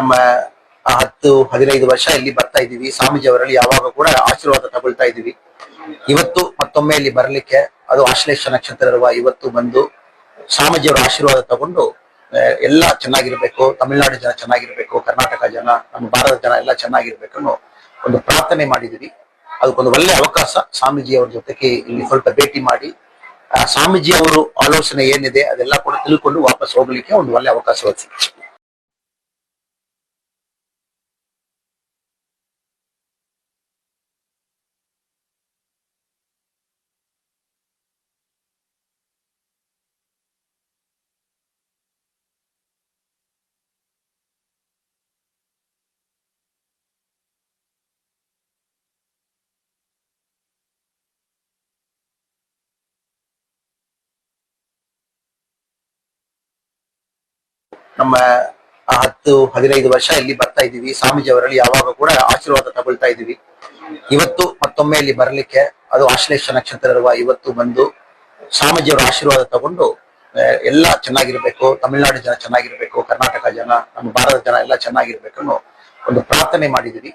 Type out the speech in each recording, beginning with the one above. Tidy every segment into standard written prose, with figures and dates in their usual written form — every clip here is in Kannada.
ನಮ್ಮ 10-15 ವರ್ಷ ಇಲ್ಲಿ ಬರ್ತಾ ಇದ್ದೀವಿ. ಸ್ವಾಮೀಜಿ ಅವರಲ್ಲಿ ಯಾವಾಗ ಕೂಡ ಆಶೀರ್ವಾದ ತಗೊಳ್ತಾ ಇದ್ದೀವಿ. ಇವತ್ತು ಮತ್ತೊಮ್ಮೆ ಇಲ್ಲಿ ಬರಲಿಕ್ಕೆ, ಅದು ಆಶ್ಲೇಷ ನಕ್ಷತ್ರ ಇರುವ ಇವತ್ತು ಬಂದು ಸ್ವಾಮೀಜಿ ಅವರ ಆಶೀರ್ವಾದ ತಗೊಂಡು ಎಲ್ಲ ಚೆನ್ನಾಗಿರ್ಬೇಕು, ತಮಿಳುನಾಡು ಜನ ಚೆನ್ನಾಗಿರ್ಬೇಕು, ಕರ್ನಾಟಕ ಜನ, ನಮ್ಮ ಭಾರತ ಜನ ಎಲ್ಲ ಚೆನ್ನಾಗಿರ್ಬೇಕು ಅನ್ನೋ ಒಂದು ಪ್ರಾರ್ಥನೆ ಮಾಡಿದೀವಿ. ಅದಕ್ಕೊಂದು ಒಳ್ಳೆ ಅವಕಾಶ ಸ್ವಾಮೀಜಿ ಅವ್ರ ಜೊತೆಗೆ ಇಲ್ಲಿ ಸ್ವಲ್ಪ ಭೇಟಿ ಮಾಡಿ ಸ್ವಾಮೀಜಿ ಅವರು ಆಲೋಚನೆ ಏನಿದೆ ಅದೆಲ್ಲ ಕೂಡ ತಿಳ್ಕೊಂಡು ವಾಪಸ್ ಹೋಗ್ಲಿಕ್ಕೆ ಒಂದು ಒಳ್ಳೆ ಅವಕಾಶ ಒದಗಿಸಿ. ನಮ್ಮ 10-15 ವರ್ಷ ಇಲ್ಲಿ ಬರ್ತಾ ಇದ್ದೀವಿ. ಸ್ವಾಮೀಜಿ ಅವರಲ್ಲಿ ಯಾವಾಗ ಕೂಡ ಆಶೀರ್ವಾದ ತಗೊಳ್ತಾ ಇದ್ದೀವಿ. ಇವತ್ತು ಮತ್ತೊಮ್ಮೆ ಇಲ್ಲಿ ಬರಲಿಕ್ಕೆ, ಅದು ಆಶ್ಲೇಷ ನಕ್ಷತ್ರ ಇರುವ ಇವತ್ತು ಬಂದು ಸ್ವಾಮೀಜಿ ಅವರ ಆಶೀರ್ವಾದ ತಗೊಂಡು ಎಲ್ಲ ಚೆನ್ನಾಗಿರ್ಬೇಕು, ತಮಿಳುನಾಡು ಜನ ಚೆನ್ನಾಗಿರ್ಬೇಕು, ಕರ್ನಾಟಕ ಜನ, ನಮ್ಮ ಭಾರತ ಜನ ಎಲ್ಲ ಚೆನ್ನಾಗಿರ್ಬೇಕು ಅನ್ನೋ ಒಂದು ಪ್ರಾರ್ಥನೆ ಮಾಡಿದೀವಿ.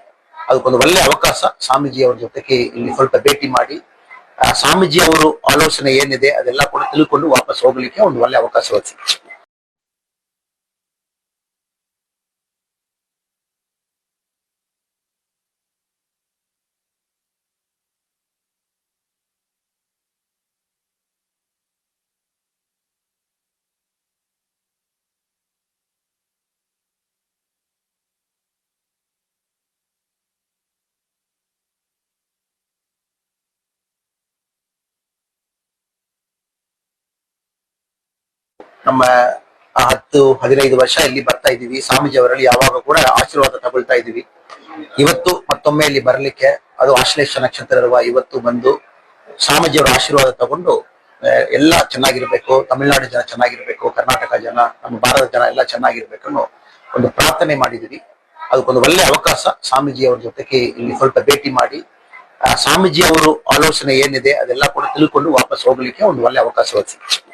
ಅದಕ್ಕೊಂದು ಒಳ್ಳೆ ಅವಕಾಶ ಸ್ವಾಮೀಜಿ ಅವ್ರ ಜೊತೆಗೆ ಇಲ್ಲಿ ಸ್ವಲ್ಪ ಭೇಟಿ ಮಾಡಿ ಸ್ವಾಮೀಜಿ ಅವರು ಆಲೋಚನೆ ಏನಿದೆ ಅದೆಲ್ಲ ಕೂಡ ತಿಳ್ಕೊಂಡು ವಾಪಸ್ ಹೋಗ್ಲಿಕ್ಕೆ ಒಂದು ಒಳ್ಳೆ ಅವಕಾಶ ಒದಗಿಸಿ. ನಮ್ಮ 10-15 ವರ್ಷ ಇಲ್ಲಿ ಬರ್ತಾ ಇದ್ದೀವಿ. ಸ್ವಾಮೀಜಿ ಅವರಲ್ಲಿ ಯಾವಾಗ ಕೂಡ ಆಶೀರ್ವಾದ ತಗೊಳ್ತಾ ಇದ್ದೀವಿ. ಇವತ್ತು ಮತ್ತೊಮ್ಮೆ ಇಲ್ಲಿ ಬರಲಿಕ್ಕೆ, ಅದು ಆಶ್ಲೇಷ ನಕ್ಷತ್ರ ಇರುವ ಇವತ್ತು ಬಂದು ಸ್ವಾಮೀಜಿ ಅವರ ಆಶೀರ್ವಾದ ತಗೊಂಡು ಎಲ್ಲ ಚೆನ್ನಾಗಿರ್ಬೇಕು, ತಮಿಳುನಾಡು ಜನ ಚೆನ್ನಾಗಿರ್ಬೇಕು, ಕರ್ನಾಟಕ ಜನ, ನಮ್ಮ ಭಾರತ ಜನ ಎಲ್ಲ ಚೆನ್ನಾಗಿರ್ಬೇಕು ಅನ್ನೋ ಒಂದು ಪ್ರಾರ್ಥನೆ ಮಾಡಿದೀವಿ. ಅದಕ್ಕೊಂದು ಒಳ್ಳೆ ಅವಕಾಶ ಸ್ವಾಮೀಜಿ ಅವ್ರ ಜೊತೆಗೆ ಇಲ್ಲಿ ಸ್ವಲ್ಪ ಭೇಟಿ ಮಾಡಿ ಸ್ವಾಮೀಜಿ ಅವರು ಆಲೋಚನೆ ಏನಿದೆ ಅದೆಲ್ಲ ಕೂಡ ತಿಳ್ಕೊಂಡು ವಾಪಸ್ ಹೋಗ್ಲಿಕ್ಕೆ ಒಂದು ಒಳ್ಳೆ ಅವಕಾಶ ಒದಗಿಸಿ.